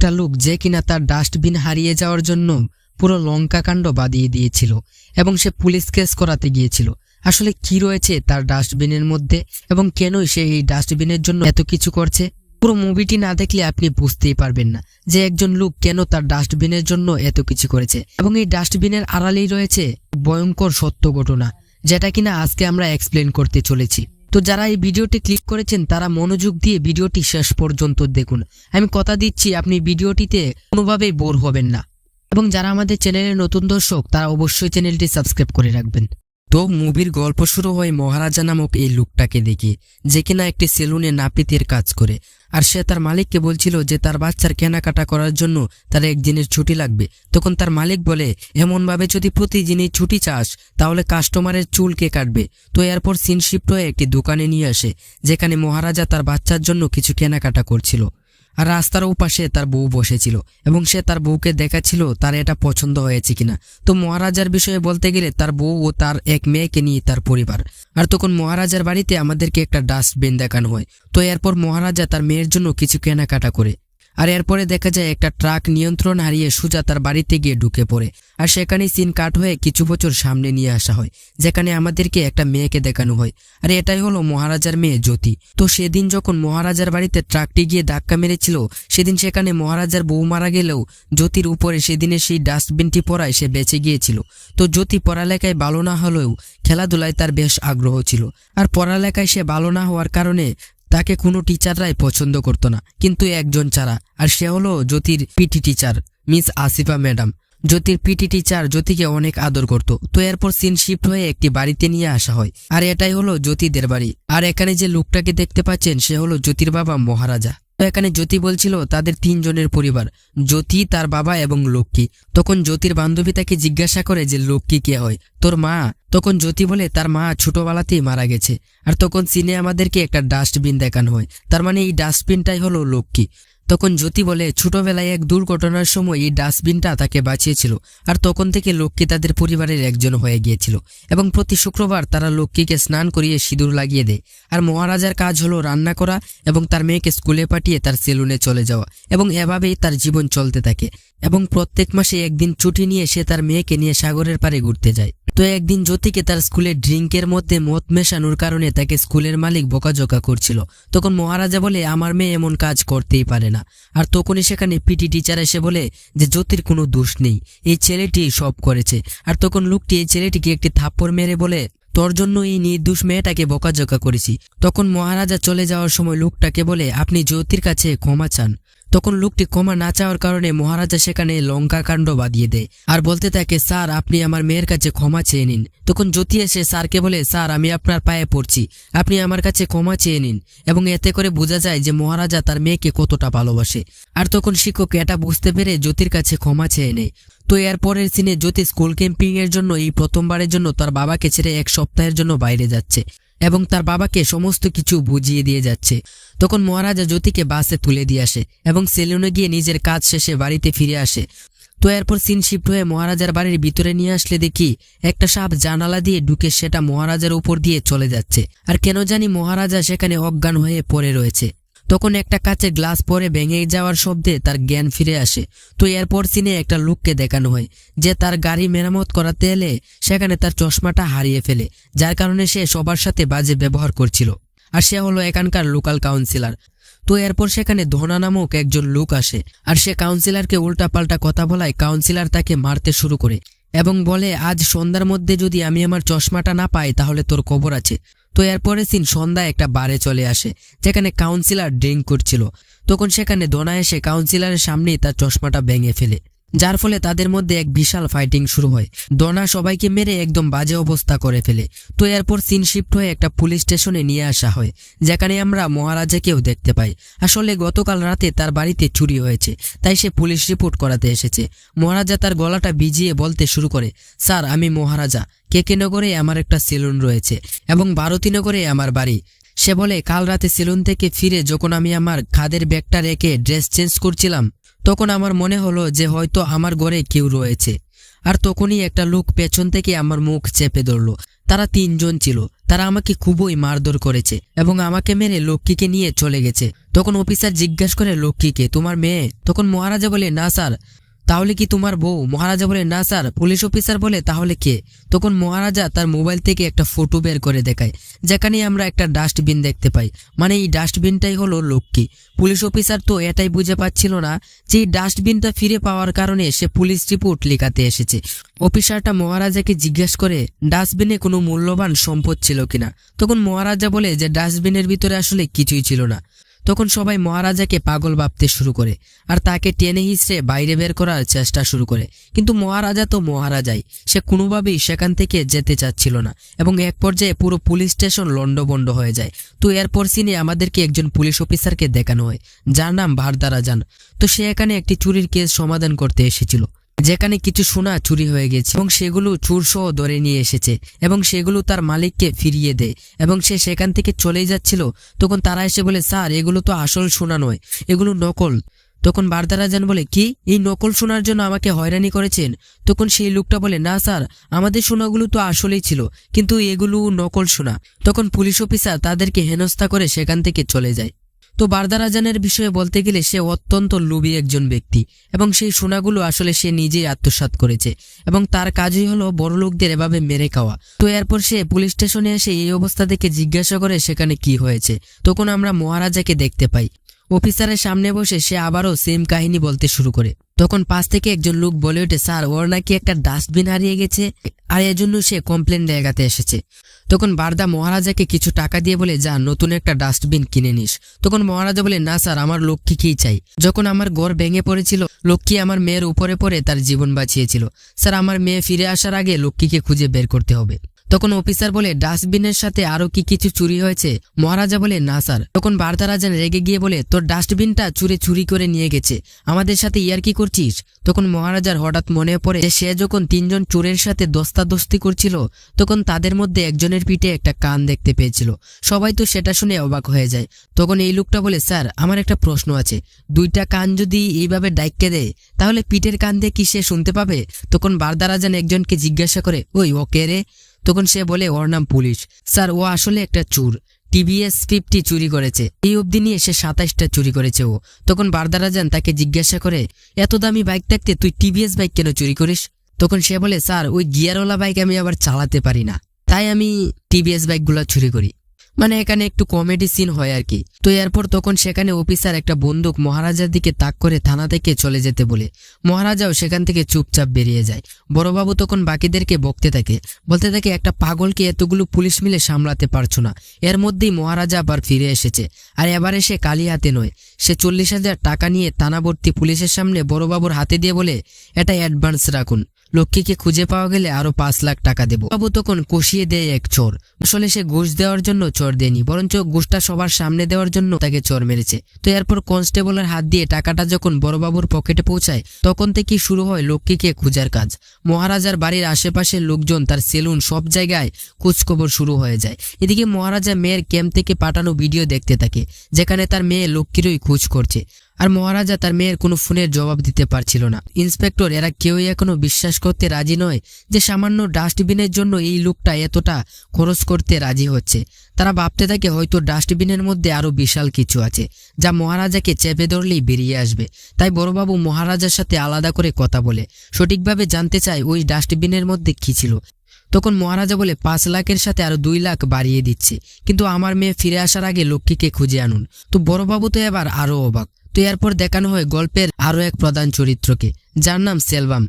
একটা লোক যে কিনা তার ডাস্টবিন হারিয়ে যাওয়ার জন্য পুরো লঙ্কাকাণ্ড বাঁধিয়ে দিয়েছিল এবং সে পুলিশ কেস করাতে গিয়েছিল। আসলে কি রয়েছে তার ডাস্টবিনের মধ্যে এবং কেনই সে এই ডাস্টবিনের জন্য এত কিছু করছে, পুরো মুভিটি না দেখলে আপনি বুঝতেই পারবেন না যে একজন লোক কেন তার ডাস্টবিনের জন্য এত কিছু করেছে। এবং এই ডাস্টবিনের আড়ালেই রয়েছে ভয়ঙ্কর সত্য ঘটনা, যেটা কিনা আজকে আমরা এক্সপ্লেন করতে চলেছি। তো যারা এই ভিডিওটি ক্লিক করেছেন তারা মনোযোগ দিয়ে ভিডিওটি শেষ পর্যন্ত দেখুন। আমি কথা দিচ্ছি আপনি ভিডিওটিতে কোনোভাবেই বোর হবেন না। এবং যারা আমাদের চ্যানেলের নতুন দর্শক তারা অবশ্যই চ্যানেলটি সাবস্ক্রাইব করে রাখবেন। তো মুভির গল্প শুরু হয় মহারাজা নামক এই লোকটাকে দেখে, যে কিনা একটি সেলুনে নাপিতের কাজ করে। আর সে তার মালিককে বলছিল যে তার বাচ্চার কেনাকাটা করার জন্য তার একদিনের ছুটি লাগবে। তখন তার মালিক বলে, এমনভাবে যদি প্রতিদিনই ছুটি চাস তাহলে কাস্টমারের চুল কে কাটবে। তো এরপর সিন শিফট হয়ে একটি দোকানে নিয়ে আসে, যেখানে মহারাজা তার বাচ্চার জন্য কিছু কেনাকাটা করছিল। আর রাস্তার ওপাশে তার বউ বসেছিল এবং সে তার বউকে দেখাচ্ছিল তার এটা পছন্দ হয়েছে কিনা। তো মহারাজার বিষয়ে বলতে গেলে তার বউ ও তার এক মেয়েকে নিয়ে তার পরিবার। আর তখন মহারাজার বাড়িতে আমাদেরকে একটা ডাস্টবিন দেখানো হয়। তো এরপর মহারাজা তার মেয়ের জন্য কিছু কেনাকাটা করে। আর এরপরে দেখা যায় একটা ট্রাক নিয়ন্ত্রণ হারিয়ে সোজা তার বাড়িতে গিয়ে ঢুকে পড়ে। আর সেখানে সিন কাট হয়ে কিছু বছর সামনে নিয়ে আসা হয়, যেখানে আমাদেরকে একটা মেয়েকে দেখানো হয়। আর এটাই হলো মহারাজার মেয়ে জ্যোতি। তো সেদিন যখন মহারাজার বাড়িতে ট্রাকটি গিয়ে ধাক্কা মেরেছিল, সেদিন সেখানে মহারাজার বউ মারা গেলেও জ্যোতির উপরে সেদিনের সেই ডাস্টবিনটি পড়ায় সে বেঁচে গিয়েছিল। তো জ্যোতি পড়ালেখায় ভালো না হলেও খেলাধুলায় তার বেশ আগ্রহ ছিল। আর পড়ালেখায় সে ভালো না হওয়ার কারণে তাকে কোনো টিচাররাই পছন্দ করতো না, কিন্তু একজন ছাড়া। আর সে হলো জ্যোতির PT teacher miss Asifa madam. জ্যোতির পিটি টিচার জ্যোতিকে অনেক আদর করত। তো এরপর সিন শিফট হয়ে একটি বাড়িতে নিয়ে আসা হয়, আর এটাই হলো জ্যোতিদের বাড়ি। আর এখানে যে লোকটাকে দেখতে পাচ্ছেন সে হলো জ্যোতির বাবা মহারাজা। তো এখানে জ্যোতি বলছিল তাদের 3 জনের পরিবার, জ্যোতি, তার বাবা এবং লক্ষ্মী। তখন জ্যোতির বান্ধবী তাকে জিজ্ঞাসা করে যে লক্ষ্মী কে হয়, তোর মা? তখন জ্যোতি বলে তার মা ছোটবেলাতেই মারা গেছে। আর তখন সিনে আমাদেরকে একটা ডাস্টবিন দেখানো হয়, তার মানে এই ডাস্টবিনটাই হলো লক্ষ্মী। তখন জ্যোতি বলে ছোটবেলায় এক দুর্ঘটনার সময় এই ডাস্টবিনটা তাকে বাঁচিয়েছিল। আর তখন থেকে লক্ষ্মী তাদের পরিবারের একজন হয়ে গিয়েছিল এবং প্রতি শুক্রবার তারা লক্ষ্মীকে স্নান করিয়ে সিঁদুর লাগিয়ে দেয়। আর মহারাজার কাজ হলো রান্না করা এবং তার মেয়েকে স্কুলে পাঠিয়ে তার সেলুনে চলে যাওয়া, এবং এভাবেই তার জীবন চলতে থাকে। এবং প্রত্যেক মাসে একদিন ছুটি নিয়ে সে তার মেয়েকে নিয়ে সাগরের পাড়ে ঘুরতে যায়। তো একদিন জ্যোতিকে তার স্কুলে ড্রিঙ্কের মধ্যে মদ মেশানোর কারণে তাকে স্কুলের মালিক বকাঝকা করছিল। তখন মহারাজা বলে, আমার মেয়ে এমন কাজ করতেই পারে না। আর তখনই সেখানে পিটি টিচার এসে বলে যে জ্যোতির কোনো দোষ নেই, এই ছেলেটি সব করেছে। আর তখন লোকটি এই ছেলেটিকে একটি থাপ্পড় মেরে বলে, তোর জন্য এই নির্দোষ মেয়েটাকে বকাঝকা করেছি। তখন মহারাজা চলে যাওয়ার সময় লোকটাকে বলে, আপনি জ্যোতির কাছে ক্ষমা চান। তখন লোকটি ক্ষমা না চাওয়ার কারণে মহারাজা সেখানে লঙ্কাকাণ্ড বাঁধিয়ে দেয় আর বলতে থাকে, স্যার আপনি আমার মেয়ের কাছে ক্ষমা চেয়ে নিন। তখন জ্যোতি এসে স্যারকে বলে, স্যার আমি আপনার পায়ে পড়ছি, আপনি আমার কাছে ক্ষমা চেয়ে নিন। এবং এতে করে বোঝা যায় যে মহারাজা তার মেয়েকে কতটা ভালোবাসে। আর তখন শিক্ষক এটা বুঝতে পেরে জ্যোতির কাছে ক্ষমা চেয়ে নেয়। তো এর পরের সিনে জ্যোতি স্কুল ক্যাম্পিং এর জন্য এই প্রথমবারের জন্য তার বাবাকে ছেড়ে 1 সপ্তাহের জন্য বাইরে যাচ্ছে এবং তার বাবাকে সমস্ত কিছু বুঝিয়ে দিয়ে যাচ্ছে। তখন মহারাজা জ্যোতিকে বাসে তুলে দিয়ে আসে এবং সেলুনে গিয়ে নিজের কাজ শেষে বাড়িতে ফিরে আসে। তো এরপর সিন শিফট হয়ে মহারাজার বাড়ির ভিতরে নিয়ে আসলে দেখি একটা সাপ জানালা দিয়ে ঢুকে সেটা মহারাজার উপর দিয়ে চলে যাচ্ছে। আর কেন জানি মহারাজা সেখানে অজ্ঞান হয়ে পড়ে রয়েছে। তখন একটা কাচের গ্লাস পরে ভেঙে যাওয়ার শব্দে তার জ্ঞান ফিরে আসে। তো এরপর সিনে একটা লোককে দেখানো হয় যে তার গাড়ি মেরামত করাতে এলে সেখানে তার চশমাটা হারিয়ে ফেলে, যার কারণে সে সবার সাথে বাজে ব্যবহার করছিল। আর সে হলো এখানকার লোকাল কাউন্সিলর। তো এরপর সেখানে ধনা নামক একজন লোক আসে আর সে কাউন্সিলরকে উল্টাপাল্টা কথা বলায় কাউন্সিলর তাকে মারতে শুরু করে এবং বলে, আজ সন্ধ্যার মধ্যে যদি আমি আমার চশমাটা না পাই তাহলে তোর কবর আছে। তো এরপরে সিন সন্ধ্যায় একটা বারে চলে আসে যেখানে কাউন্সিলর ড্রিঙ্ক করছিল। তখন সেখানে ধনা এসে কাউন্সিলরের সামনেই তার চশমাটা ভেঙে ফেলে, যার ফলে তাদের মধ্যে এক বিশাল ফাইটিং শুরু হয়। ডনা সবাইকে মেরে একদম বাজে অবস্থা করে ফেলে। তো এরপর সিন শিফট হয়ে একটা পুলিশ স্টেশনে নিয়ে আসা হয়, যেখানে আমরা মহারাজাকেও দেখতে পাই। আসলে গতকাল রাতে তার বাড়িতে চুরি হয়েছে, তাই সে পুলিশ রিপোর্ট করাতে এসেছে। মহারাজা তার গলাটা ভিজিয়ে বলতে শুরু করে, স্যার আমি মহারাজা, কেকে নগরে আমার একটা সেলুন রয়েছে এবং ভারতীনগরে আমার বাড়ি। সে বলে, কাল রাতে সেলুন থেকে ফিরে যখন আমি আমার খাদের ব্যাগটা রেখে ড্রেস চেঞ্জ করছিলাম তখন আমার মনে হলো যে হয়তো আমার ঘরে কেউ রয়েছে। আর তখনই একটা লোক পেছন থেকে আমার মুখ চেপে ধরলো। তারা 3 জন ছিল। তারা আমাকে খুবই মারধর করেছে এবং আমাকে মেরে লক্ষ্মীকে নিয়ে চলে গেছে। তখন অফিসার জিজ্ঞাসা করে লক্ষ্মীকে, তোমার মেয়ে? তখন মহারাজা বলে, না স্যার। তাহলে কি তোমার বউ? মহারাজা বলে, না স্যার। পুলিশ অফিসার বলে, তাহলে কে? তখন মহারাজা তার মোবাইল থেকে একটা ফটো বের করে দেখায়, যেখানে আমরা একটা ডাস্টবিন দেখতে পাই। মানে এই ডাস্টবিনটাই হলো লক্ষ্মী। পুলিশ অফিসার তো এটাই বুঝে পাচ্ছিল না যে এই ডাস্টবিনটা ফিরে পাওয়ার কারণে সে পুলিশ রিপোর্ট লেখাতে এসেছে। অফিসারটা মহারাজাকে জিজ্ঞেস করে ডাস্টবিনে কোনো মূল্যবান সম্পদ ছিল কিনা। তখন মহারাজা বলে যে ডাস্টবিনের ভিতরে আসলে কিছুই ছিল না। তখন সবাই মহারাজাকে পাগল ভাবতে শুরু করে আর তাকে টেনে হিঁচড়ে বাইরে বের করার চেষ্টা শুরু করে। কিন্তু মহারাজা তো মহারাজাই, সে কোনোভাবেই সেখান থেকে যেতে চাচ্ছিল না এবং এক পর্যায়ে পুরো পুলিশ স্টেশন লন্ডভন্ড হয়ে যায়। তো এরপর সিনে আমাদেরকে একজন পুলিশ অফিসারকে দেখানো হয়, যার নাম ভারদারাজান। তো সে এখানে একটি চুরির কেস সমাধান করতে এসেছিল, যেখানে কিছু সোনা চুরি হয়ে গেছে এবং সেগুলো চোর সহ ধরে নিয়ে এসেছে এবং সেগুলো তার মালিককে ফিরিয়ে দেয় এবং সে সেখান থেকে চলেই যাচ্ছিল। তখন তারা এসে বলে, স্যার এগুলো তো আসল সোনা নয়, এগুলো নকল। তখন ভারদারাজান বলে, কি এই নকল সোনার জন্য আমাকে হয়রানি করেছেন? তখন সেই লোকটা বলে, না স্যার, আমাদের সোনাগুলো তো আসলেই ছিল, কিন্তু এগুলো নকল সোনা। তখন পুলিশ অফিসার তাদেরকে হেনস্থা করে সেখান থেকে চলে যায়। তো ভারদারাজানের বিষয়ে বলতে গেলে সে অত্যন্ত লোভী একজন ব্যক্তি এবং সেই সোনাগুলো আসলে সে নিজেই আত্মসাৎ করেছে এবং তার কাজই হলো বড়লোকদের এভাবে মেরে খাওয়া। তো এরপর সে পুলিশ স্টেশনে এসে এই অবস্থা দেখে জিজ্ঞাসা করে সেখানে কি হয়েছে। তখন আমরা মহারাজাকে দেখতে পাই, অফিসারের সামনে বসে সে আবারও সেম কাহিনী বলতে শুরু করে। তখন পাশ থেকে একজন লোক বলে ওঠে, স্যার ওর নাকি একটা ডাস্টবিন হারিয়ে গেছে আর এজন্য সে কমপ্লেন জায়গাতে এসেছে। তখন বারদা মহারাজাকে কিছু টাকা দিয়ে বলে, যা নতুন একটা ডাস্টবিন কিনে নিস। তখন মহারাজা বলে, না স্যার, আমার লক্ষ্মীকেই চাই। যখন আমার ঘর ভেঙে পড়েছিল লক্ষ্মী আমার মেয়ের উপরে পড়ে তার জীবন বাঁচিয়েছিল। স্যার আমার মেয়ে ফিরে আসার আগে লক্ষ্মীকে খুঁজে বের করতে হবে। তখন অফিসার বলে, ডাস্টবিনের সাথে আরো কি কিছু চুরি হয়েছে? মহারাজা বলে, না স্যার। তখন ভারদারাজান রেগে গিয়ে বলে, তোর ডাস্টবিনটা চুরি করে নিয়ে গেছে, আমাদের সাথে ইয়ার্কি করছিস? তখন মহারাজার হঠাৎ মনে পড়ে যে সে যখন তিনজন চোরের সাথে দস্তাদস্তি করছিল তখন তাদের মধ্যে একজনের পিঠে একটা কান দেখতে পেয়েছিল। সবাই তো সেটা শুনে অবাক হয়ে যায়। তখন এই লোকটা বলে, স্যার আমার একটা প্রশ্ন আছে, দুইটা কান যদি এইভাবে ডাইক্কে দেয় তাহলে পিঠের কান দিয়ে কি সে শুনতে পাবে? তখন ভারদারাজান একজনকে জিজ্ঞাসা করে, ওই ও কে রে? তখন সে বলে, ওর নাম পুলিশ। স্যার ও আসলে একটা চোর, TVS 50 চুরি করেছে। এই অবধি নিয়ে সে 27টা চুরি করেছে ও। তখন ভারদারাজান তাকে জিজ্ঞাসা করে, এত দামি বাইক থাকতে তুই TVS বাইক কেন চুরি করিস? তখন সে বলে, স্যার ওই গিয়ারওয়ালা বাইক আমি আবার চালাতে পারি না, তাই আমি TVS বাইকগুলো চুরি করি। মানে এখানে একটু কমেডি সিন হয় আর কি। তো এরপর তখন সেখানে অফিসার একটা বন্দুক মহারাজার দিকে তাক করে থানা থেকে চলে যেতে বলে। মহারাজাও সেখান থেকে চুপচাপ বেরিয়ে যায়। বড়বাবু তখন বাকিদেরকে বকতে বলতে থাকে, একটা পাগলকে এতগুলো পুলিশ মিলে সামলাতে পারছো না। এর মধ্যেই মহারাজা আবার ফিরে এসেছে, আর এবারে সে কালি হাতে নয়, সে 40,000 টাকা নিয়ে থানাভর্তি পুলিশের সামনে বড়বাবুর হাতে দিয়ে বলে, এটা অ্যাডভান্স রাখুন, লক্ষ্মীকে খুঁজে পাওয়া গেলে আরো 5 লাখ টাকা দেবো। বাবু তখন কষিয়ে দেয় এক চোর। আসলে সে ঘুষ দেওয়ার জন্য চোর দেয়নি, বরঞ্চ ঘুষটা সবার সামনে দেওয়ার জন্য তাকে চোর মেরেছে। তো এরপর কনস্টেবলের হাত দিয়ে টাকাটা যখন বড়বাবুর পকেটে পৌঁছায় তখন থেকেই শুরু হয় লক্ষ্মীকে খোঁজার কাজ। মহারাজার বাড়ির আশেপাশের লোকজন, তার সেলুন, সব জায়গায় খোঁজখবর শুরু হয়ে যায়। এদিকে মহারাজা মেয়ের ক্যাম্প থেকে পাঠানো ভিডিও দেখতে থাকে, যেখানে তার মেয়ে লক্ষ্মীরই খোঁজ করছে, আর মহারাজা তার মেয়ের কোনো ফোনের জবাব দিতে পারছিল না। ইন্সপেক্টর এরা কেউই এখনো বিশ্বাস করতে রাজি নয় যে সামান্য ডাস্টবিনের জন্য এই লোকটা এতটা খরচ করতে রাজি হচ্ছে। তারা ভাবতে থাকে হয়তো ডাস্টবিনের মধ্যে আরো বিশাল কিছু আছে, যা মহারাজাকে চেপে ধরলেই বেরিয়ে আসবে। তাই বড়বাবু মহারাজার সাথে আলাদা করে কথা বলে সঠিকভাবে জানতে চায় ওই ডাস্টবিনের মধ্যে কি ছিল। তখন মহারাজা বলে, 5 লাখের সাথে আরো 2 লাখ বাড়িয়ে দিচ্ছে, কিন্তু আমার মেয়ে ফিরে আসার আগে লক্ষ্মীকে খুঁজে আনুন। তো বড়বাবু তো এবার আরো অবাক। তো এরপর দেখানো হয় গল্পের আরো এক প্রধান চরিত্রকে, যার নাম সেলভাম।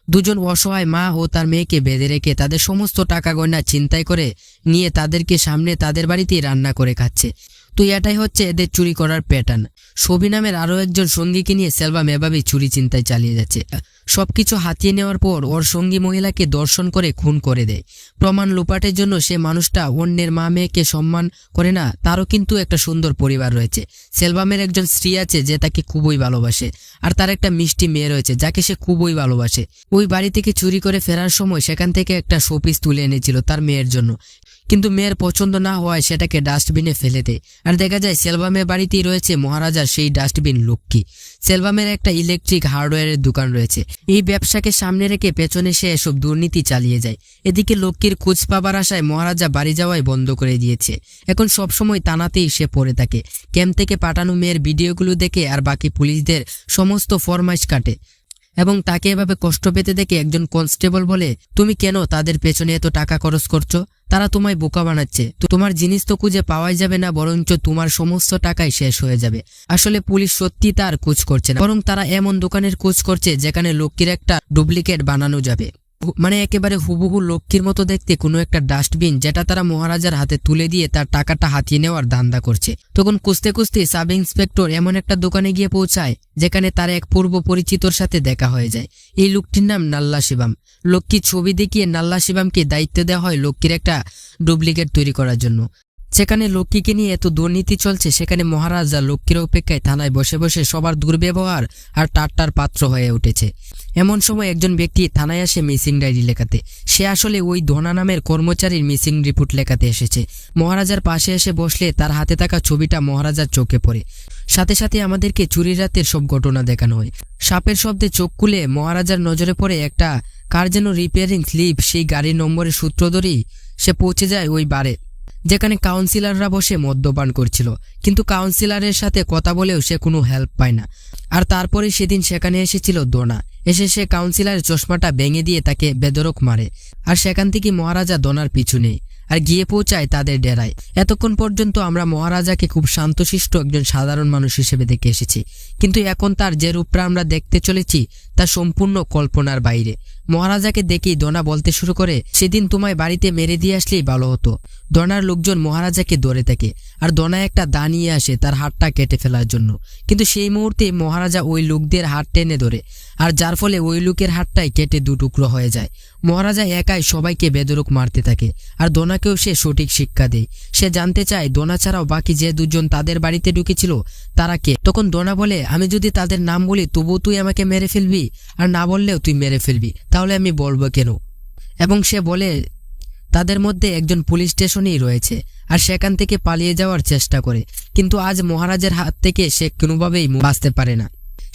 দুজন অসহায় মা ও তার মেয়েকে বেঁধে রেখে তাদের সমস্ত টাকা গয়না ছিনতাই করে নিয়ে তাদেরকে সামনে তাদের বাড়িতেই রান্না করে খাচ্ছে। তো এটাই হচ্ছে এদের চুরি করার প্যাটার্ন। সবি নামের আরো একজন সঙ্গীকে নিয়ে সেলভাম এভাবেই চুরি চিন্তায় চালিয়ে যাচ্ছে। সবকিছু হাতিয়ে নেওয়ার পর ওর সঙ্গী মহিলাকে দর্শন করে খুন করে দেয়। প্রমাণ লোপাটের জন্য সে মানুষটা অন্যের মা মেয়েকে সম্মান করে না। তারও কিন্তু একটা সুন্দর পরিবার রয়েছে। সেলভামের একজন স্ত্রী আছে যে তাকে খুবই ভালোবাসে, আর তার একটা মিষ্টি মেয়ে রয়েছে যাকে সে খুবই ভালোবাসে। ওই বাড়ি থেকে চুরি করে ফেরার সময় সেখান থেকে একটা শোপিস তুলে এনেছিল তার মেয়ের জন্য, কিন্তু মেয়ের পছন্দ না হওয়ায় সেটাকে ডাস্টবিনে ফেলে দেয়। আর দেখা যায় সেলভামের বাড়িতেই রয়েছে মহারাজার সেই ডাস্টবিন লক্ষ্মী। সেলভামের একটা ইলেকট্রিক হার্ডওয়্যারের দোকান রয়েছে। এই ব্যবসাকে সামনে রেখে পেছনে সে এসব দুর্নীতি চালিয়ে যায়। এদিকে লক্ষ্মীর খোঁজ পাবার আশায় মহারাজা বাড়ি যাওয়াই বন্ধ করে দিয়েছে। এখন সবসময় টানাতেই সে পড়ে থাকে। ক্যাম্প থেকে পাঠানো মেয়ের ভিডিওগুলো দেখে আর বাকি পুলিশদের সমস্ত ফরমাইশ কাটে এবং তাকে এভাবে কষ্ট পেতে দেখে একজন কনস্টেবল বলে, তুমি কেন তাদের পেছনে এত টাকা খরচ করছো? তারা তোমায় বোকা বানাচ্ছে। তোমার জিনিস তো খুঁজে পাওয়াই যাবে না, বরঞ্চ তোমার সমস্ত টাকাই শেষ হয়ে যাবে। আসলে পুলিশ সত্যি তার খোঁজ করছে না, বরং তারা এমন দোকানের খোঁজ করছে যেখানে লক্ষ্মীর একটা ডুপ্লিকেট বানানো যাবে, মানে একেবারে হুবহু লক্ষ্মীর মতো দেখতে কোনো একটা ডাস্টবিন, যেটা তারা মহারাজার হাতে তুলে দিয়ে তার টাকাটা হাতিয়ে নেওয়ার ধান্দা করছে। তখন খুঁজতে খুঁজতে সাব ইন্সপেক্টর এমন একটা দোকানে গিয়ে পৌঁছায় যেখানে তার এক পূর্ব পরিচিতর সাথে দেখা হয়ে যায়। এই লোকটির নাম নাল্লা শিবাম। লক্ষ্মীর ছবি দেখিয়ে নাল্লা শিবামকে দায়িত্ব দেওয়া হয় লক্ষ্মীর একটা ডুপ্লিকেট তৈরি করার জন্য। যেখানে লক্ষ্মীকে নিয়ে এত দুর্নীতি চলছে, সেখানে মহারাজা লক্ষ্মীর অপেক্ষায় থানায় বসে বসে সবার দুর্ব্যবহার আর টাট্টার পাত্র হয়ে উঠেছে। এমন সময় একজন ব্যক্তি থানায় আসে মিসিং ডায়েরি লেখাতে। সে আসলে ওই ধনা নামের কর্মচারীর মিসিং রিপোর্ট লেখাতে এসেছে। মহারাজার পাশে এসে বসলে তার হাতে থাকা ছবিটা মহারাজার চোখে পড়ে। সাথে সাথে আমাদেরকে চুরি রাতের সব ঘটনা দেখানো হয়। সাপের শব্দে চোখ খুলে মহারাজার নজরে পড়ে একটা কার যেন রিপেয়ারিং স্লিপ। সেই গাড়ির নম্বরের সূত্র ধরেই সে পৌঁছে যায় ওই বারে যেখানে কাউন্সিলররা বসে মদ্যপান করছিল। কিন্তু কাউন্সিলরের সাথে কথা বলেও সে কোনো হেল্প পায় না। আর তারপরে সেদিন সেখানে এসেছিল দোনা। এসে সে কাউন্সিলরের চশমাটা ভেঙে দিয়ে তাকে বেদরক মারে। আর সেখান থেকে মহারাজা দোনার পিছু নেয় আর গিয়ে পৌঁছায় তাদের ডেরায়। এতক্ষণ পর্যন্ত আমরা মহারাজাকে খুব শান্তশিষ্ট একজন সাধারণ মানুষ হিসেবে দেখে এসেছি, কিন্তু এখন তার যে রূপটা আমরা দেখতে চলেছি তা সম্পূর্ণ কল্পনার বাইরে। মহারাজাকে দেখেই দোনা বলতে শুরু করে, সেদিন তোমায় বাড়িতে মেরে দিয়ে আসলেই ভালো হতো। দোনার লোকজন মহারাজাকে ধরে থাকে আর দোনা একটা দা নিয়ে আসে তার হাতটা কেটে ফেলার জন্য। কিন্তু সেই মুহূর্তে মহারাজা ওই লোকদের হাত টেনে ধরে, আর যার ফলে ওই লোকের হাতটাই কেটে দুটুকরো হয়ে যায়। মহারাজা একাই সবাইকে বেদরক মারতে থাকে আর দোনাকেও সে সঠিক শিক্ষা দেয়। সে জানতে চায় দোনা ছাড়াও বাকি যে দুজন তাদের বাড়িতে ঢুকেছিল তারা কে। তখন দোনা বলে, আমি যদি তাদের নাম বলি তবুও তুই আমাকে মেরে ফেলবি, আর না বললেও তুই মেরে ফেলবি, তাহলে আমি বলবো কেন? এবং সে বলে তাদের মধ্যে একজন পুলিশ স্টেশনেই রয়েছে আর সেখান থেকে পালিয়ে যাওয়ার চেষ্টা করে, কিন্তু আজ মহারাজের হাত থেকে সে কোনোভাবেই বাঁচতে পারে না।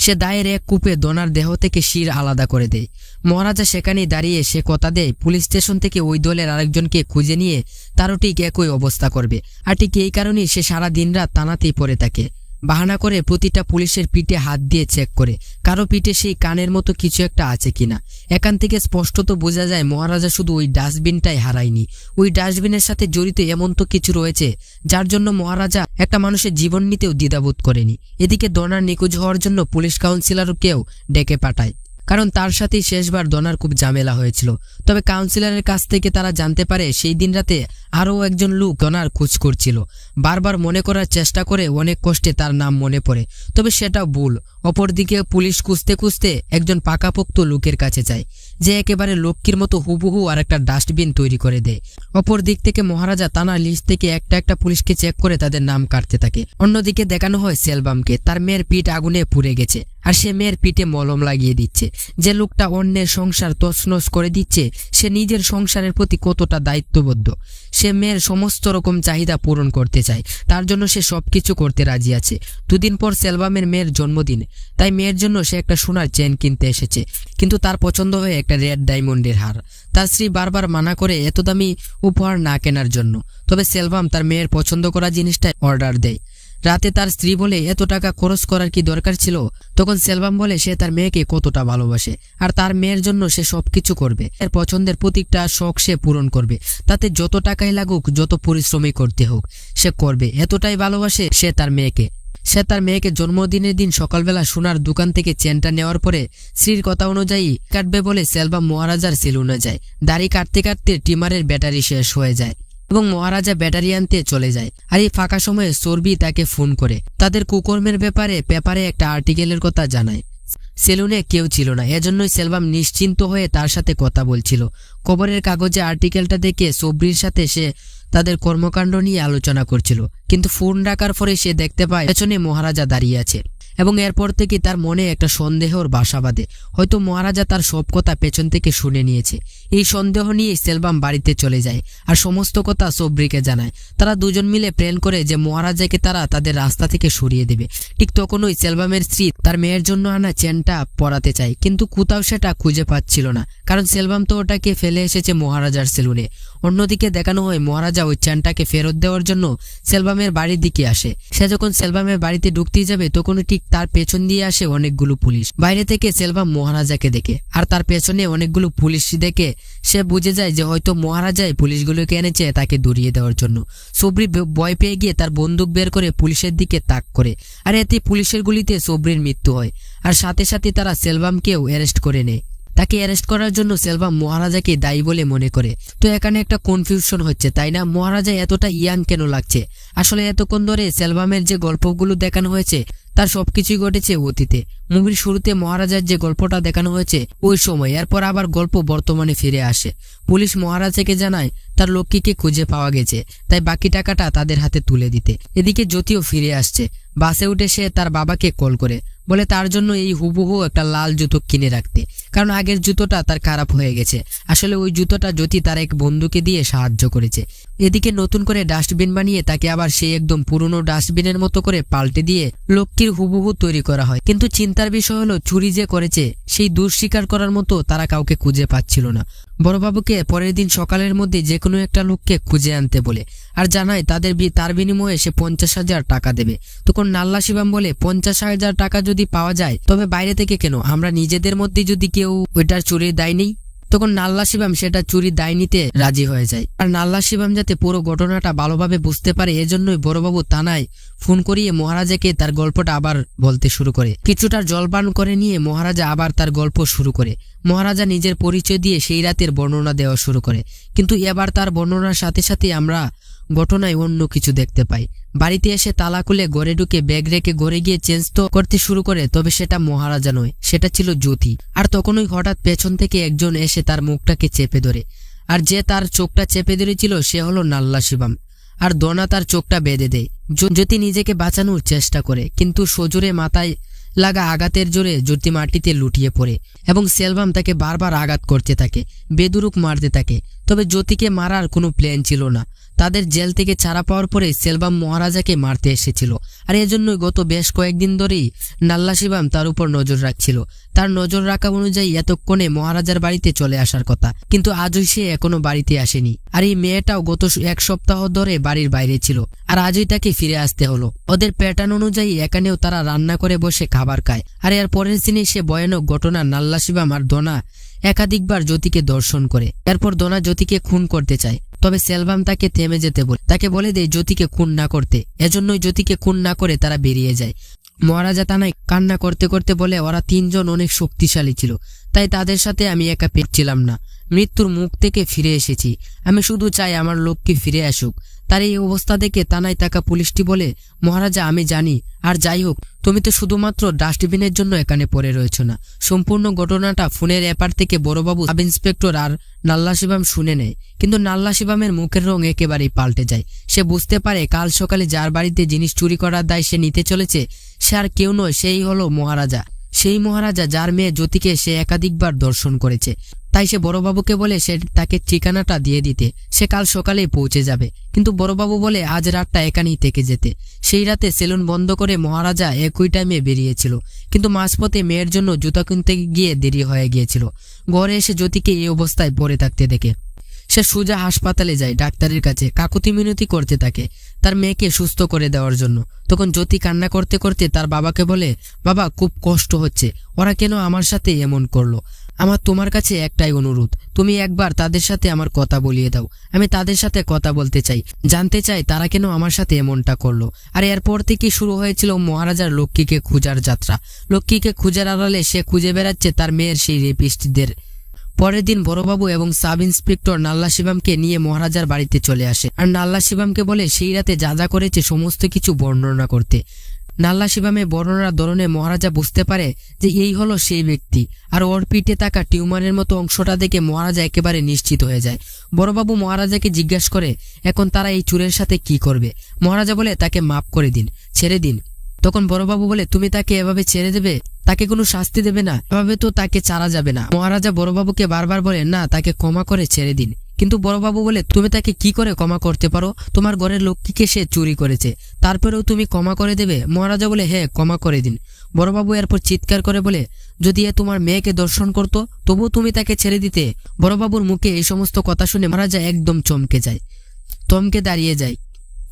সে দায়ের এক কূপে দোনার দেহ থেকে শির আলাদা করে দেয়। মহারাজা সেখানেই দাঁড়িয়ে সে কথা দেয় পুলিশ স্টেশন থেকে ওই দলের আরেকজনকে খুঁজে নিয়ে তারও ঠিক একই অবস্থা করবে। আর ঠিক এই কারণেই সে সারা দিন রাত টানাতেই পড়ে থাকে। বাহানা করে প্রতিটা পুলিশের পিঠে হাত দিয়ে চেক করে কারো পিঠে সেই কানের মতো কিছু একটা আছে কিনা। এখান থেকে স্পষ্টত বোঝা যায় মহারাজা শুধু ওই ডাস্টবিনটাই হারায়নি, ওই ডাস্টবিনের সাথে জড়িত এমন তো কিছু রয়েছে যার জন্য মহারাজা একটা মানুষের জীবন নিতেও দ্বিধাবোধ করেনি। এদিকে দোনার নিখোঁজ হওয়ার জন্য পুলিশ কাউন্সিলরকেও ডেকে পাঠায়, কারণ তার সাথেই শেষবার দোনার খুব ঝামেলা হয়েছিল। তবে কাউন্সিলরের কাছ থেকে তারা জানতে পারে সেই দিন রাতে আরও একজন লোক দোনার খোঁজ করছিল। বারবার মনে করার চেষ্টা করে অনেক কষ্টে তার নাম মনে পড়ে, তবে সেটাও ভুল। অপরদিকে পুলিশ খুঁজতে খুঁজতে একজন পাকাপোক্ত লোকের কাছে যায় যে একেবারে লক্ষ্মীর মতো হুবহু আর একটা ডাস্টবিন তৈরি করে দেয়। অপর দিক থেকে মহারাজা তানার লিস্ট থেকে একটা একটা পুলিশকে চেক করে তাদের নাম কাটতে থাকে। অন্যদিকে দেখানো হয় সেলভামকে, তার মেয়ের পিঠ আগুনে পুড়ে গেছে আর সে মেয়ের পিঠে মলম লাগিয়ে দিচ্ছে। যে লোকটা অন্যের সংসার তছনছ করে দিচ্ছে সে নিজের সংসারের প্রতি কতটা দায়িত্ববদ্ধ। সে মেয়ের সমস্ত রকম চাহিদা পূরণ করতে চায়, তার জন্য সে সবকিছু করতে রাজি আছে। দুদিন পর সেলভামের মেয়ের জন্মদিন, তাই মেয়ের জন্য সে একটা সোনার চেন কিনতে এসেছে, কিন্তু তার পছন্দ হয়ে একটা রেড ডায়মন্ডের হার। তার স্ত্রী বারবার মানা করে এত দামি উপহার না কেনার জন্য, তবে সেলভাম তার মেয়ের পছন্দ করা জিনিসটা অর্ডার দেয়। রাতে তার স্ত্রী বলে এত টাকা খরচ করার কি দরকার ছিল? তখন সেলভাম বলে সে তার মেয়েকে কতটা ভালোবাসে আর তার মেয়ের জন্য সে সবকিছু করবে। এর পছন্দের প্রত্যেকটা শখ সে পূরণ করবে, তাতে যত টাকাই লাগুক, যত পরিশ্রমই করতে হোক সে করবে। এতটাই ভালোবাসে সে তার মেয়েকে। সে তার মেয়েকে জন্মদিনের দিন সকালবেলা সোনার দোকান থেকে চেনটা নেওয়ার পরে স্ত্রীর কথা অনুযায়ী কাটবে বলে সেলভাম মহারাজার সেলুনে যায়। দাড়ি কাটতে কাটতে ট্রিমারের ব্যাটারি শেষ হয়ে যায় এবং মহারাজা ব্যাটারি আনতে চলে যায়। আর এই ফাঁকা সময়ে চর্বি তাকে ফোন করে তাদের কুকর্মের ব্যাপারে পেপারে একটা আর্টিকেলের কথা জানায়। সেলুনে কেউ ছিল না, এজন্যই সেলভাম নিশ্চিন্ত হয়ে তার সাথে কথা বলছিল। খবরের কাগজে আর্টিকেলটা দেখে সব্রির সাথে সে তাদের কর্মকাণ্ড নিয়ে আলোচনা করছিল, কিন্তু ফোন রাখার পরে সে দেখতে পায় পেছনে মহারাজা দাঁড়িয়ে আছে এবং এরপর থেকে তার মনে একটা সন্দেহর বাসা বাঁধে। হয়তো মহারাজা তার সব কথা পেছন থেকে শুনে নিয়েছে। এই সন্দেহ নিয়ে সেলভাম বাড়িতে চলে যায় আর সমস্ত কথা সবরিকে জানায়। তারা দুজন মিলে প্ল্যান করে যে মহারাজাকে তারা তাদের রাস্তা থেকে সরিয়ে দেবে। ঠিক তখনই সেলভামের স্ত্রী তার মেয়ের জন্য আনা চেনটা পরাতে চায়, কিন্তু কোথাও সেটা খুঁজে পাচ্ছিল না, কারণ সেলভাম তো ওটাকে ফেলে এসেছে মহারাজার সেলুনে। অন্যদিকে দেখানো হয় মহারাজা ওই চেনটাকে ফেরত দেওয়ার জন্য সেলভামের বাড়ির দিকে আসে। সে যখন সেলভামের বাড়িতে ঢুকতে যাবে তখনই ঠিক তার পেছন দিয়ে আসে অনেকগুলো পুলিশ। বাইরে থেকে সেলভাম মহারাজাকে দেখে আর তার পেছনে অনেকগুলো পুলিশ দেখে সে বুঝে যায় যে হয়তো মহারাজাই পুলিশগুলোকে এনেছে তাকে দৌড়িয়ে দেওয়ার জন্য। সবরি ভয় পেয়ে গিয়ে তার বন্দুক বের করে পুলিশের দিকে তাক করে, আর এতে পুলিশের গুলিতে সবরির মৃত্যু হয়। আর সাথে সাথে তারা সেলভামকেও অ্যারেস্ট করে নেয়। তাকে অ্যারেস্ট করার জন্য সেলভাম মহারাজাকে দায়ী বলে মনে করে। তো এখানে একটা কনফিউশন হচ্ছে, তাই না? মহারাজা এতটা ইয়াং কেন লাগছে? আসলে এতক্ষণ ধরে সেলভামের যে গল্পগুলো দেখানো হয়েছে তার সবকিছুই ঘটেছে অতীতে। মুভির শুরুতে মহারাজার যে গল্পটা দেখানো হয়েছে ওই সময়, এরপর আবার গল্প বর্তমানে ফিরে আসে। পুলিশ মহারাজাকে জানায় তার লক্ষ্মীকে খুঁজে পাওয়া গেছে, তাই বাকি টাকাটা তাদের হাতে তুলে দিতে। এদিকে জ্যোতিও ফিরে আসছে। বাসে উঠে সে তার বাবাকে কল করে বলে তার জন্য এই হুবহু একটা লাল জুতো কিনে রাখতে, কারণ আগের জুতোটা তার খারাপ হয়ে গেছে। আসলে ওই জুতোটা জ্যোতি তার এক বন্ধুকে দিয়ে সাহায্য করেছে। এদিকে নতুন করে ডাস্টবিন বানিয়ে তাকে আবার সেই একদম পুরনো ডাস্টবিনের মতো করে পাল্টে দিয়ে লক্ষ্মীর হুবহু তৈরি করা হয়। কিন্তু চিন্তার বিষয় হলো চুরি যে করেছে সেই দোষ স্বীকার করার মতো তারা কাউকে খুঁজে পাচ্ছিল না। বড়বাবুকে পরের দিন সকালের মধ্যে যে কোনো একটা লোককে খুঁজে আনতে বলে আর জানায় তার বিনিময়ে সে 50,000 টাকা দেবে। তখন নাল্লা শিবাম বলে 50,000 টাকা যদি পাওয়া যায় তবে বাইরে থেকে কেন, আমরা নিজেদের মধ্যে যদি কেউ ওইটার চুরির দায় নেই। তখন নাল্লা শিবাম সেটা চুরি দায় নিতে রাজি হয়ে যায়। আর নাল্লা শিবাম যাতে পুরো ঘটনাটা ভালোভাবে বুঝতে পারে এজন্যই বড়বাবু থানায় ফোন করিয়ে মহারাজাকে তার গল্পটা আবার বলতে শুরু করে। কিছুটা জলপান করে নিয়ে মহারাজা আবার তার গল্প শুরু করে। মহারাজা নিজের পরিচয় দিয়ে সেই রাতের বর্ণনা দেওয়া শুরু করে, কিন্তু এবার তার বর্ণনার সাথে সাথে আমরা ঘটনায় অন্য কিছু দেখতে পাই। বাড়িতে এসে তালা খুলে ঘরে ঢুকে ব্যাগ রেখে ঘরে গিয়ে চেঞ্জ তো করতে শুরু করে, তবে সেটা মহারাজা নয়, সেটা ছিল জ্যোতি। আর তখনই হঠাৎ পেছন থেকে একজন এসে তার মুখটাকে চেপে ধরে, আর যে তার চোখটা চেপে ধরেছিল সে হলো নাল্লা শিবাম। আর দনা তার চোখটা বেঁধে দেয়। জ্যোতি নিজেকে বাঁচানোর চেষ্টা করে, কিন্তু সজোরে মাথায় লাগা আঘাতের জোরে জ্যোতি মাটিতে লুটিয়ে পড়ে এবং সেলভাম তাকে বারবার আঘাত করতে থাকে, বেদুরুক মারতে থাকে। তবে জ্যোতিকে মারার কোনো প্ল্যান ছিল না। তাদের জেল থেকে ছাড়া পাওয়ার পরে সেলভাম মহারাজাকে মারতে এসেছিল, আর এজন্যই গত বেশ কয়েকদিন ধরেই নাল্লা শিবাম তার উপর নজর রাখছিল। তার নজর রাখা অনুযায়ী এতক্ষণে মহারাজার বাড়িতে চলে আসার কথা, কিন্তু আজই সে এখনো বাড়িতে আসেনি। আর এই মেয়েটাও গত 1 সপ্তাহ ধরে বাড়ির বাইরে ছিল, আর আজই তাকে ফিরে আসতে হলো। ওদের প্যাটার্ন অনুযায়ী এখানেও তারা রান্না করে বসে খাবার খায়। আর এর পরের দিনে সে ভয়ানক ঘটনা, নাল্লা শিবাম আর দনা একাধিকবার জ্যোতিকে দর্শন করে। এরপর দনা জ্যোতিকে খুন করতে চায়, তবে সেলভাম তাকে থেমে যেতে বলে, তাকে বলে দেয় জ্যোতিকে খুন না করতে। এজন্যই জ্যোতিকে খুন না করে তারা বেরিয়ে যায়। মহারাজা থানায় কান্না করতে করতে বলে ওরা 3 জন অনেক শক্তিশালী ছিল, তাই তাদের সাথে আমি একা পেরেছিলাম না। মৃত্যুর মুখ থেকে ফিরে এসেছি, আমি শুধু চাই আমার লোককে ফিরে আসুক। তার এই অবস্থা দেখে থানায় থাকা পুলিশটি বলে, মহারাজা আমি জানি, আর যাই হোক তুমি তো শুধুমাত্র ডাস্টবিনের জন্য এখানে পড়ে রয়েছ না। সম্পূর্ণ ঘটনাটা ফোনের এপার থেকে বড়বাবু, সাব ইন্সপেক্টর আর নাল্লা শিবাম শুনে নেয়। কিন্তু নাল্লা শিবামের মুখের রং একেবারেই পাল্টে যায়। সে বুঝতে পারে কাল সকালে যার বাড়িতে জিনিস চুরি করার দায় সে নিতে চলেছে সে আর কেউ নয়, সেই হলো মহারাজা। সেই মহারাজা যার মেয়ে জ্যোতিকে সে একাধিকবার দর্শন করেছে। তাই সে বড়বাবুকে বলে সে তাকে ঠিকানাটা দিয়ে দিতে, সে কাল সকালেই পৌঁছে যাবে। কিন্তু বড়বাবু বলে আজ রাতটা এখানেই থেকে যেতে। সেই রাতে সেলুন বন্ধ করে মহারাজা একই টাইমে বেরিয়েছিল, কিন্তু মাঝপথে মেয়ের জন্য জুতা কিনতে গিয়ে দেরি হয়ে গিয়েছিল। ঘরে এসে জ্যোতিকে এই অবস্থায় পড়ে থাকতে দেখে সে সোজা হাসপাতালে যায়, ডাক্তারের কাছে কাকুতি মিনতি করতে থাকে তার মেয়েকে সুস্থ করে দেওয়ার জন্য। তখন জ্যোতি কান্না করতে করতে তার বাবাকে বলে, বাবা খুব কষ্ট হচ্ছে, ওরা কেন আমার সাথে এমন করলো? আমার তোমার কাছে একটাই অনুরোধ, তুমি একবার তাদের সাথে আমার কথা বলিয়ে দাও। আমি তাদের সাথে কথা বলতে চাই, জানতে চাই তারা কেন আমার সাথে এমনটা করলো। আর এরপর থেকে শুরু হয়েছিল মহারাজার লক্ষ্মীকে খোঁজার যাত্রা। লক্ষ্মীকে খুঁজার আড়ালে সে খুঁজে বেড়াচ্ছে তার মেয়ের সেই রেপিস্টদের। পরের দিন বড়বাবু এবং সাব ইন্সপেক্টর নাল্লা শিবামকে নিয়ে মহারাজার বাড়িতে চলে আসে, আর নাল্লা শিবামকে বলে সেই রাতে যা যা করেছে সমস্ত কিছু বর্ণনা করতে। নাল্লা শিবামের বর্ণনার ধরনে মহারাজা বুঝতে পারে যে এই হলো সেই ব্যক্তি। আর ওর পিঠে থাকা টিউমারের মতো অংশটা দেখে মহারাজা একেবারে নিশ্চিত হয়ে যায়। বড়বাবু মহারাজাকে জিজ্ঞাসা করে এখন তারা এই চুরের সাথে কি করবে। মহারাজা বলে তাকে মাফ করে দিন, ছেড়ে দিন। তখন বড়বাবু বলে, তুমি তাকে এভাবে ছেড়ে দেবে? তাকে কোনো শাস্তি দেবে না? এভাবে তো তাকে ছাড়া যাবে না। মহারাজা বড়বাবুকে বারবার বলে, না, তাকে ক্ষমা করে ছেড়ে দিন। কিন্তু বড়বাবু বলে, তুমি তাকে কি করে ক্ষমা করতে পারো? তোমার ঘরের লক্ষ্মীকে সে চুরি করেছে, তারপরেও তুমি ক্ষমা করে দেবে? মহারাজা বলে, হ্যাঁ, ক্ষমা করে দিন। বড়বাবু এরপর চিৎকার করে বলে, যদি এ তোমার মেয়েকে দর্শন করতো তবুও তুমি তাকে ছেড়ে দিতে? বড়বাবুর মুখে এই সমস্ত কথা শুনে মহারাজা একদম থমকে দাঁড়িয়ে যায়।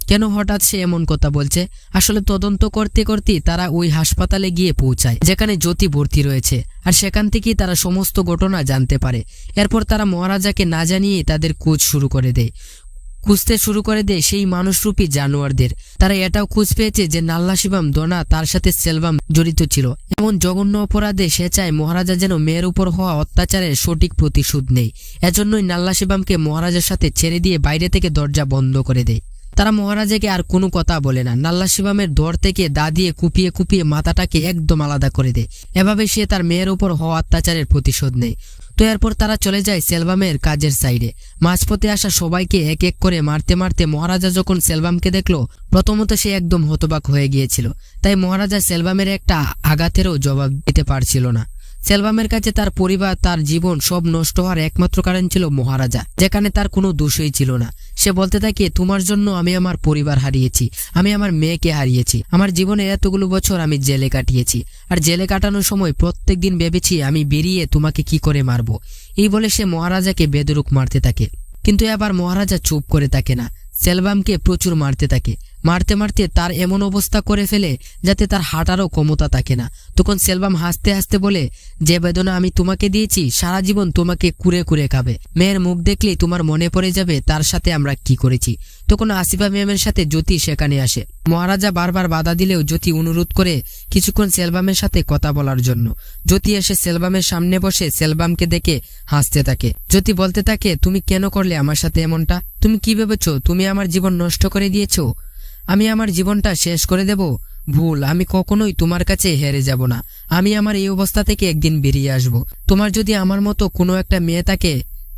কেন হঠাৎ সে এমন কথা বলছে? আসলে তদন্ত করতে করতে তারা ওই হাসপাতালে গিয়ে পৌঁছায় যেখানে জ্যোতি ভর্তি রয়েছে, আর সেখান থেকেই তারা সমস্ত ঘটনা জানতে পারে। এরপর তারা মহারাজাকে না জানিয়ে তাদের খুঁজতে শুরু করে দেয় সেই মানুষরূপী জানোয়ারদের। তারা এটাও খোঁজ পেয়েছে যে নাল্লা শিবম দোনা তার সাথে সেলভাম জড়িত ছিল। এমন জঘন্য অপরাধে সে চায় মহারাজা যেন মেয়ের উপর হওয়া অত্যাচারের সঠিক প্রতিশোধ নেয়। এজন্যই নাল্লা শিবমকে মহারাজার সাথে ছেড়ে দিয়ে বাইরে থেকে দরজা বন্ধ করে দেয়। তারা মহারাজাকে আর কোনো কথা বলে না। নাল্লা শিবমের দর থেকে দা দিয়ে কুপিয়ে মাথাটাকে একদম আলাদা করে দেয়। এভাবে সে তার মেয়ের উপর হওয়া অত্যাচারের প্রতিশোধ নেয়। তো এরপর তারা চলে যায় সেলভামের কাজের সাইডে। মাঝপথে আসা সবাইকে এক এক করে মারতে মারতে মহারাজা যখন সেলভামকে দেখলো, প্রথমত সে একদম হতবাক হয়ে গিয়েছিল। তাই মহারাজা সেলভামের একটা আঘাতেরও জবাব দিতে পারছিল না। সেলভামের কাছে তার পরিবার, তার জীবন সব নষ্ট হওয়ার একমাত্র কারণ ছিল মহারাজা, যেখানে তার কোনো দোষই ছিল না। সে বলতে থাকে, তোমার জন্য আমি আমার পরিবার হারিয়েছি, আমি আমার মেয়েকে হারিয়েছি, আমার জীবনে এতগুলো বছর আমি জেলে কাটিয়েছি, আর জেলে কাটানোর সময় প্রত্যেক দিন ভেবেছি আমি বেরিয়ে তোমাকে কি করে মারবো। এই বলে সে মহারাজাকে বেদরুক মারতে থাকে। কিন্তু এবার মহারাজা চুপ করে থাকে না, সেলভামকে প্রচুর মারতে থাকে। মারতে মারতে তার এমন অবস্থা করে ফেলে যাতে তার হাঁটারও ক্ষমতা থাকে না। তখন সেলভাম হাসতে হাসতে বলে, যে বেদনা আমি তোমাকে দিয়েছি সারা জীবন তোমাকে কুরে কুরে খাবে। মেয়ের মুখ দেখলেই তোমার মনে পড়ে যাবে তার সাথে আমরা কি করেছি। তখন আসিফা ম্যামের সাথে জ্যোতি সেখানে আসে। মহারাজা বারবার বাধা দিলেও জ্যোতি অনুরোধ করে কিছুক্ষণ সেলভামের সাথে কথা বলার জন্য। জ্যোতি এসে সেলভামের সামনে বসে সেলভামকে দেখে হাসতে থাকে। জ্যোতি বলতে থাকে, তুমি কেন করলে আমার সাথে এমনটা? তুমি কি ভেবেছো তুমি আমার জীবন নষ্ট করে দিয়েছো? আমি আমার জীবনটা শেষ করে দেব? ভুল, আমি কখনোই তোমার কাছে হেরে যাব না। আমি আমার এই অবস্থা থেকে একদিন বেরিয়ে আসব। তোমার যদি আমার মতো কোনো একটা মেয়ে থাকে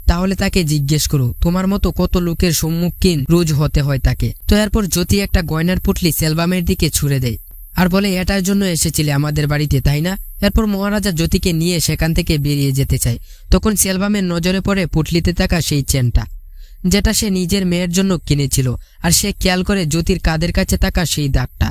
তাহলে তাকে জিজ্ঞেস করো, তোমার মতো কত লোকের সম্মুখীন রোজ হতে হয় তাকে। তো এরপর জ্যোতি একটা গয়নার পুটলি সেলভামের দিকে ছুড়ে দেয় আর বলে, এটার জন্য এসেছিলে আমাদের বাড়িতে, তাই না? এরপর মহারাজা জ্যোতিকে নিয়ে সেখান থেকে বেরিয়ে যেতে চায়। তখন সেলভামের নজরে পড়ে পুটলিতে থাকা সেই চেনটা, যেটা সে নিজের মেয়ের জন্য কিনেছিল। আর সে খেয়াল করে জ্যোতির কাঁধের কাছে থাকা সেই দাগটা,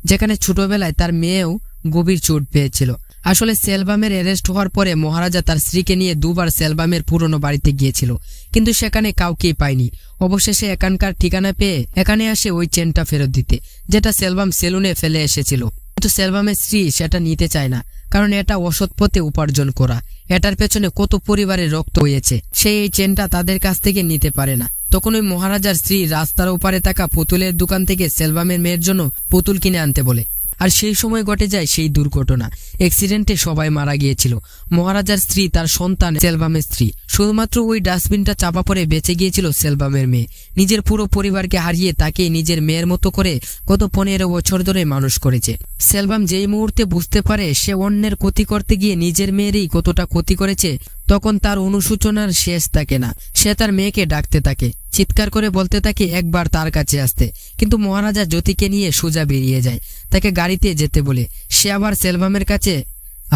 যেখানে ছোটবেলায় তার মেয়েও গভীর চোট পেয়েছিল। আসলে সেলভামের অ্যারেস্ট হওয়ার পরে মহারাজা তার স্ত্রীকে নিয়ে দুবার সেলভামের পুরনো বাড়িতে গিয়েছিল, কিন্তু সেখানে কাউকেই পায়নি। অবশেষে এখানকার ঠিকানা পেয়ে এখানে আসে ওই চেনটা ফেরত দিতে, যেটা সেলভাম সেলুনে ফেলে এসেছিল। কিন্তু সেলভামের স্ত্রী সেটা নিতে চায় না, কারণ এটা অসৎ পথে উপার্জন করা। এটার পেছনে কত পরিবারের রক্ত হয়েছে, সে এই চেনটা তাদের কাছ থেকে নিতে পারে না। তখন ওই মহারাজার স্ত্রী রাস্তার ওপারে থাকা পুতুলের দোকান থেকে সেলভামের মেয়ের জন্য পুতুল কিনে আনতে বলে। আর সেই সময় ঘটে যায় সেই দুর্ঘটনা। অ্যাক্সিডেন্টে সবাই মারা গিয়েছিল, মহারাজার স্ত্রী, তার সন্তান, সেলভামের স্ত্রী। শুধুমাত্র ওই ডাস্টবিনটা চাপা পড়ে বেঁচে গিয়েছিল সেলভামের মেয়ে। নিজের পুরো পরিবারকে হারিয়ে তাকে নিজের মেয়ের মতো করে গত 15 বছর ধরে মানুষ করেছে। সেলভাম যেই মুহূর্তে বুঝতে পারে সে অন্যের ক্ষতি করতে গিয়ে নিজের মেয়েরই কতটা ক্ষতি করেছে, তখন তার অনুশোচনার শেষ থাকে না। সে তার মেয়েকে ডাকতে থাকে, চিৎকার করে বলতে থাকে একবার তার কাছে আসতে। কিন্তু মহারাজা জ্যোতিকে নিয়ে সোজা বেরিয়ে যায়, তাকে গাড়িতে যেতে বলে। সে আবার সেলভামের কাছে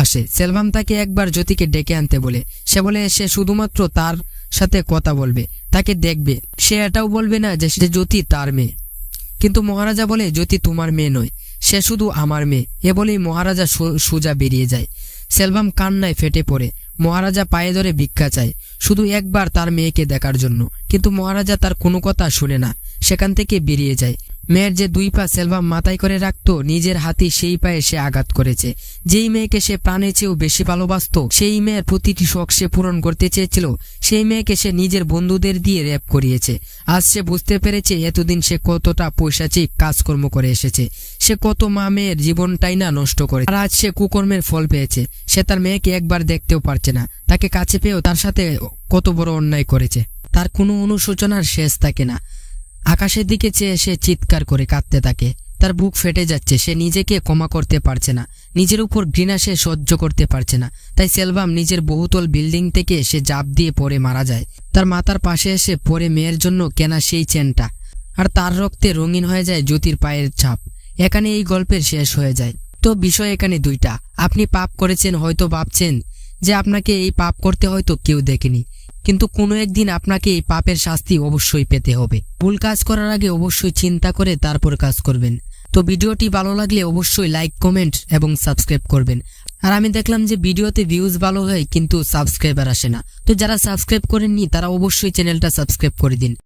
আসে। সেলভাম তাকে একবার জ্যোতিকে ডেকে আনতে বলে। সে বলে সে শুধুমাত্র তার সাথে কথা বলবে, তাকে দেখবে, সে এটাও বলবে না যে জ্যোতি তার মেয়ে। কিন্তু মহারাজা বলে, জ্যোতি তোমার মেয়ে নয়, সে শুধু আমার মেয়ে। এ বলেই মহারাজা সোজা বেরিয়ে যায়। সেলভাম কান্নায় ফেটে পড়ে। মহারাজা পায়ে ধরে ভিক্ষা চায়, শুধু একবার তার মেয়েকে দেখার জন্য। কিন্তু মহারাজা তার কোনো কথা শুনে না, সেখান থেকে বেরিয়ে যায়। মেয়ের যে 2 পা সেলভাম মাথায় করে রাখত, নিজের হাতে সেই পায়ে সে আঘাত করেছে। যেই মেয়েকে সে প্রাণের চেয়েও বেশি ভালোবাসত, সেই মেয়ের প্রতিটি শখ সে পূরণ করতে চেয়েছিল, সেই মেয়েকে সে নিজের বন্ধুদের দিয়ে রেপ করিয়েছে। আজ সে বুঝতে পেরেছে এতদিন সে কতটা পৈশাচিক কাজকর্ম করে এসেছে। সে কত মা মেয়ের জীবনটাই না নষ্ট করে, আর আজ সে কুকর্মের ফল পেয়েছে। সে তার মেয়েকে একবার দেখতেও পারছে না, তাকে কাছে পেয়েও তার সাথে কত বড় অন্যায় করেছে। তার কোনো অনুশোচনার শেষ থাকে না। আকাশের দিকে চেয়ে সে চিৎকার করে কাঁদতে থাকে। তার বুক ফেটে যাচ্ছে, সে নিজেকে ক্ষমা করতে পারছে না, নিজের উপর ঘৃণা সে সহ্য করতে পারছে না। তাই সেলভাম নিজের বহুতল বিল্ডিং থেকে সে ঝাঁপ দিয়ে পড়ে মারা যায়। তার মাথার পাশে এসে পড়ে মেয়ের জন্য কেনা সেই চেনটা, আর তার রক্তে রঙিন হয়ে যায় জ্যোতির পায়ের ছাপ। এখানে এই গল্পের শেষ হয়ে যায়। তো বিষয় এখানে দুইটা, আপনি পাপ করেছেন, হয়তো ভাবছেন যে আপনাকে এই পাপ করতে হয়তো কেউ দেখেনি, কিন্তু কোনো একদিন আপনাকে এই পাপের শাস্তি অবশ্যই পেতে হবে। ভুল কাজ করার আগে অবশ্যই চিন্তা করে তারপর কাজ করবেন। তো ভিডিওটি ভালো লাগলে অবশ্যই লাইক, কমেন্ট এবং সাবস্ক্রাইব করবেন। আর আমি দেখলাম যে ভিডিওতে ভিউজ ভালো হয় কিন্তু সাবস্ক্রাইবার আসে না। তো যারা সাবস্ক্রাইব করেননি তারা অবশ্যই চ্যানেলটা সাবস্ক্রাইব করে দিন।